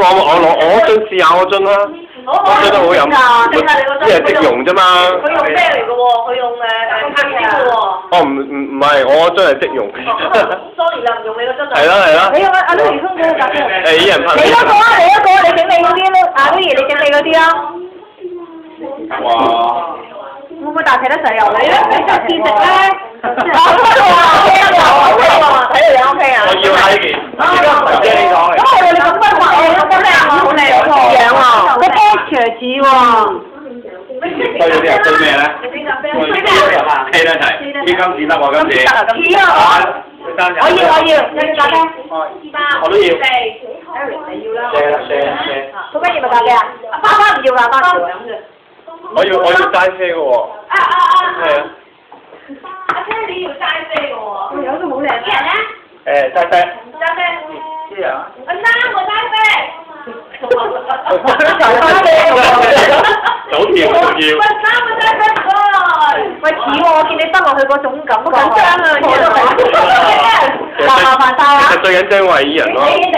我樽試下我樽啦，我覺得好飲，呢係即溶啫嘛。佢用咩嚟嘅喎？佢用黑椒嘅喎。哦唔係，我樽係即溶。sorry 啦，唔用你個樽啊。係啦。你用阿 Louis 沖嗰個咖啡。依人拍。你嗰個啊，你整你嗰啲咯，阿 Louis 你整你嗰啲啊。哇！會唔會大劈得滯油？你就試食咧。OK 喎，睇嚟你 OK 啊。我要喺呢邊。咁我你咁分話，你嗰個咩啊？好靚喎。樣喎，個 texture 似喎。對咗啲人對咩咧？你整咖啡。K 得齊，依今次得喎今次。似啊！我要，有咖啡。我都要。你要啦。share。做乜嘢咪咖啡啊？花唔要啦，花唔飲嘅。我要齋啡嘅喎。係啊。阿姐你要齋啡嘅喎。有都冇靚。啲人咧？齋啡。齋啡。啲人。我齋啡。早調仲要。喂，三個齋啡唔該。喂，似喎，我見你塞落去嗰種感覺。好緊張啊！嘢都係。麻煩晒啊！其實最緊張係依人咯。你一定你。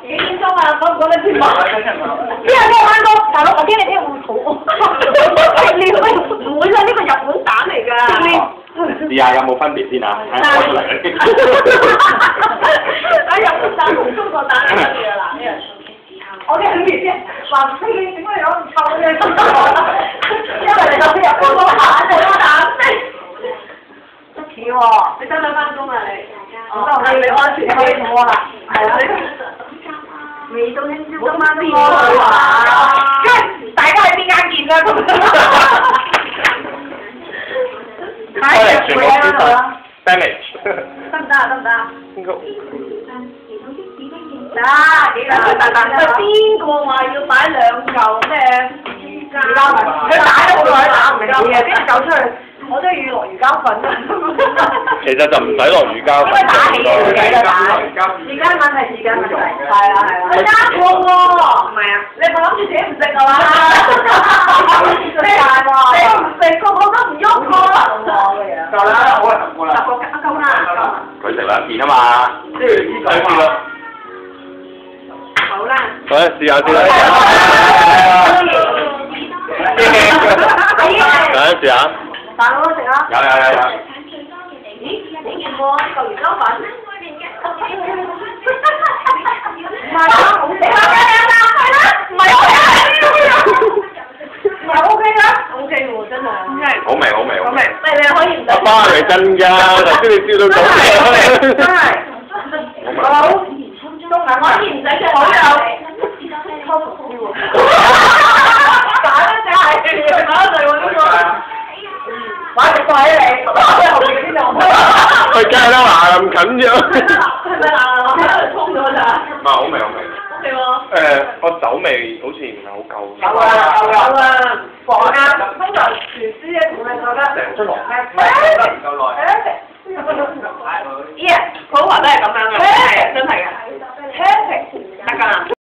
幾點鐘啊？講唔講得先嘛？邊有咩翻工？大佬，我驚你聽日會肚餓。你唔會啦，呢個日本蛋嚟㗎。試下有冇分別先啊？開出嚟。啊！日本蛋同中國蛋係乜嘢啊？嗱，我驚佢哋話唔識你點解有咁臭嘅？因為你諗日本嗰蛋好多蛋味。得似喎，你得唔得翻工啊你？我得，你安全可以摸啦。係啊。未到聽朝今晚都摸啦。大家喺邊間見啊？係全部消失 damage。得唔得啊？應該。幾喂，邊個話要擺2嚿咩魚膠？佢打咗好耐都打唔明嘅，跟住走出去，我都要落魚膠粉啊！其實就唔使落魚膠粉。應該打起嚟嘅打。時間問題，時間問題。係啦。佢加過喎。唔係啊，你咪諗住自己唔食啊嘛？你唔食，個個都唔喐喎。夠啦，好啦，夠啦。夠啦。佢食2件啊嘛。試啦。好啦。好，試下先啦。試下。大佬食啊！有。咦？我嚿魚膠粉。唔係啊！好食啊！係啦，唔係我係唔係 OK 啦 ？OK 喎，真係。好味。你可以唔使。阿媽係真㗎，頭先你笑到咁。真係。好。中銀可以唔使嘅，我有。初熟啲喎。打得正係，打得正喎呢個。玩隻鬼你，後邊先就。佢梗係啦，嗱咁緊啫。係咪嗱？我喺度沖咗咋？唔係好味。OK 喎。個酒味好似唔係好夠。有啊，放啱。通常廚師咧同你覺得成樽落。唔夠耐。咦？普華都係咁樣嘅，真係嘅。